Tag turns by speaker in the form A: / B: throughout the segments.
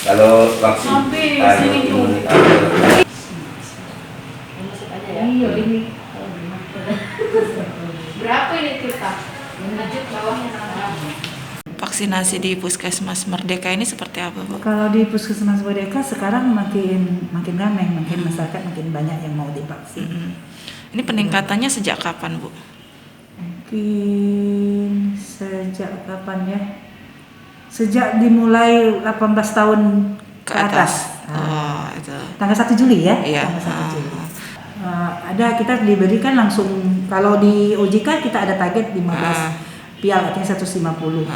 A: Kalau vaksin
B: berapa ini kita? Lanjut bawahnya
C: Vaksinasi di Puskesmas Merdeka ini seperti apa, Bu?
D: Kalau di Puskesmas Merdeka sekarang makin ramai, makin masyarakat makin banyak yang mau divaksin.
C: Ini peningkatannya sejak kapan, Bu?
D: Mungkin sejak kapan ya? Sejak dimulai 18 tahun ke atas.
C: Oh, itu.
D: Tanggal 1 Juli ya?
C: Iya.
D: Tanggal 1 Juli. Kita diberikan langsung, kalau di OJK kita ada target 15 pial, artinya 150.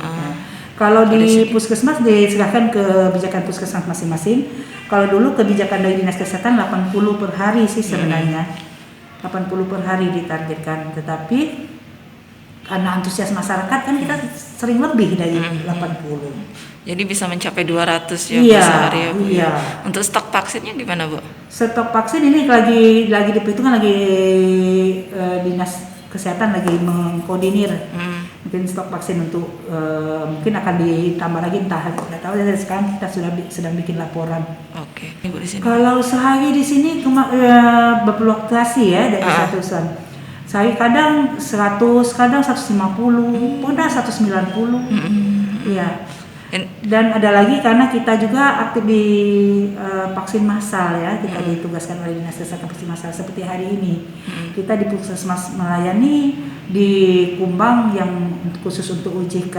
D: Kalau di Puskesmas diserahkan ke kebijakan Puskesmas masing-masing. Kalau dulu kebijakan dari Dinas Kesehatan 80 per hari sih sebenarnya. 80 per hari ditargetkan, tetapi karena antusias masyarakat kan kita sering lebih dari 80.
C: Jadi bisa mencapai 200 ya
D: Iya,
C: sehari ya, Bu.
D: iya.
C: Untuk stok vaksinnya gimana, Bu?
D: Stok vaksin ini lagi diperhitungkan, Dinas Kesehatan lagi mengkoordinir. Mungkin stok vaksin untuk mungkin akan ditambah lagi, entah nggak tahu. Dari sekarang kita sedang bikin laporan.
C: Oke. Ibu di sini.
D: Kalau sehari di sini berfluktuasi ya dari ratusan. Sehari kadang 100, kadang 150, kadang 190. Iya. Dan ada lagi karena kita juga aktif di vaksin massal ya, kita ditugaskan oleh Dinas Kesehatan vaksin massal seperti hari ini. Kita di Puskesmas melayani di Kumbang yang khusus untuk OJK,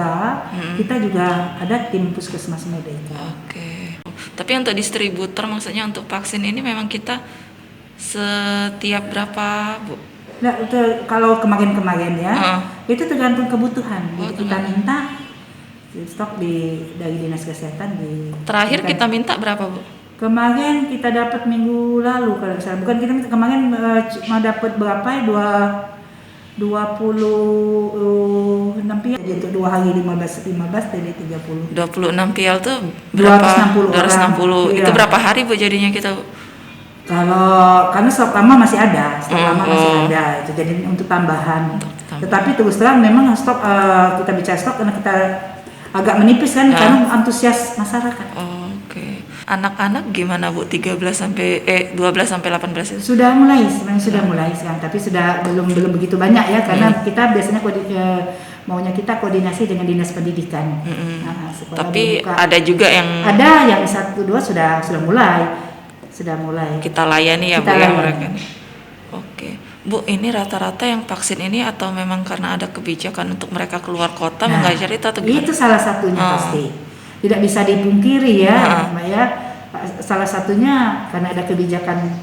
D: kita juga ada tim Puskesmas Merdeka.
C: Oke. Tapi untuk distributor, maksudnya untuk vaksin ini memang kita setiap berapa, Bu?
D: Nah, kalau kemarin ya, itu tergantung kebutuhan. Jadi kita minta stok dari Dinas Kesehatan
C: Terakhir kita minta berapa, Bu?
D: Kemarin kita dapat minggu lalu kalau misalnya, bukan kita minta kemarin, cuma dapat berapa ya, 26 pial jadi untuk 2 hari 15 jadi 30.
C: 26 pial tuh berapa? 260. Itu berapa hari, Bu, jadinya kita, Bu?
D: Kalau karena stok lama masih ada, itu jadi untuk tambahan. Tetapi terus terang memang stok, kita bicara stok karena kita agak menipis kan, karena antusias masyarakat.
C: Oke. Anak-anak gimana, Bu? 12 sampai 18 itu?
D: Sudah mulai sekarang, tapi belum begitu banyak ya, karena kita biasanya maunya kita koordinasi dengan Dinas Pendidikan.
C: Tapi ada juga yang
D: 1-2 sudah mulai.
C: Kita layani ya, Bu, ya mereka nih. Oke. Bu, ini rata-rata yang vaksin ini atau memang karena ada kebijakan untuk mereka keluar kota mengajar itu atau gimana?
D: Itu salah satunya pasti. Tidak bisa dipungkiri ya, Mbak ya. Salah satunya karena ada kebijakan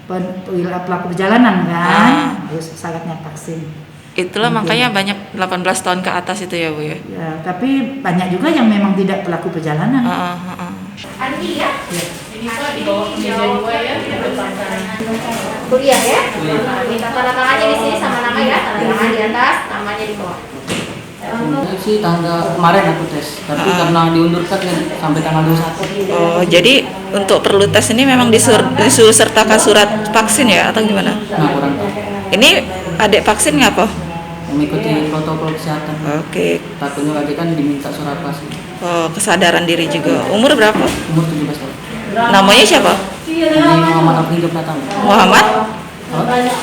D: pelaku perjalanan kan, harus syaratnya vaksin.
C: Itulah makanya banyak 18 tahun ke atas itu ya, Bu ya.
D: Ya, tapi banyak juga yang memang tidak pelaku perjalanan.
B: Andi ya? Ini Pak di bawah meja 2 ya, kuliah ya? Ini tanda tangannya di sini sama nama ya, tanda tangan di atas, namanya di bawah.
E: Ini sih tanggal kemarin aku tes, tapi karena diundurkan sampai tanggal 21.
C: Oh, jadi untuk perlu tes ini memang disuruh sertakan surat vaksin ya atau gimana?
E: Nah, kurang tahu.
C: Ini adik vaksin nggak, Po?
E: Mengikuti protokol kesehatan.
C: Oke.
E: Takutnya lagi kan diminta surat vaksin.
C: Oh, kesadaran diri juga. Umur berapa?
E: Umur 17 tahun.
C: Namanya siapa?
E: Andi Muhammad Afril Pratama.
C: Muhammad?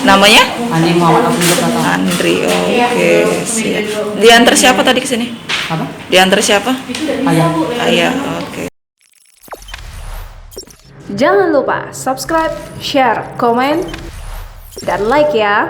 C: Namanya?
E: Andi Muhammad Afril Pratama.
C: Andri. Oke, siap. Diantar siapa tadi ke sini?
E: Apa?
C: Diantar siapa?
E: Ayah.
C: Ayah. Oke.
F: Jangan lupa subscribe, share, komen, dan like ya.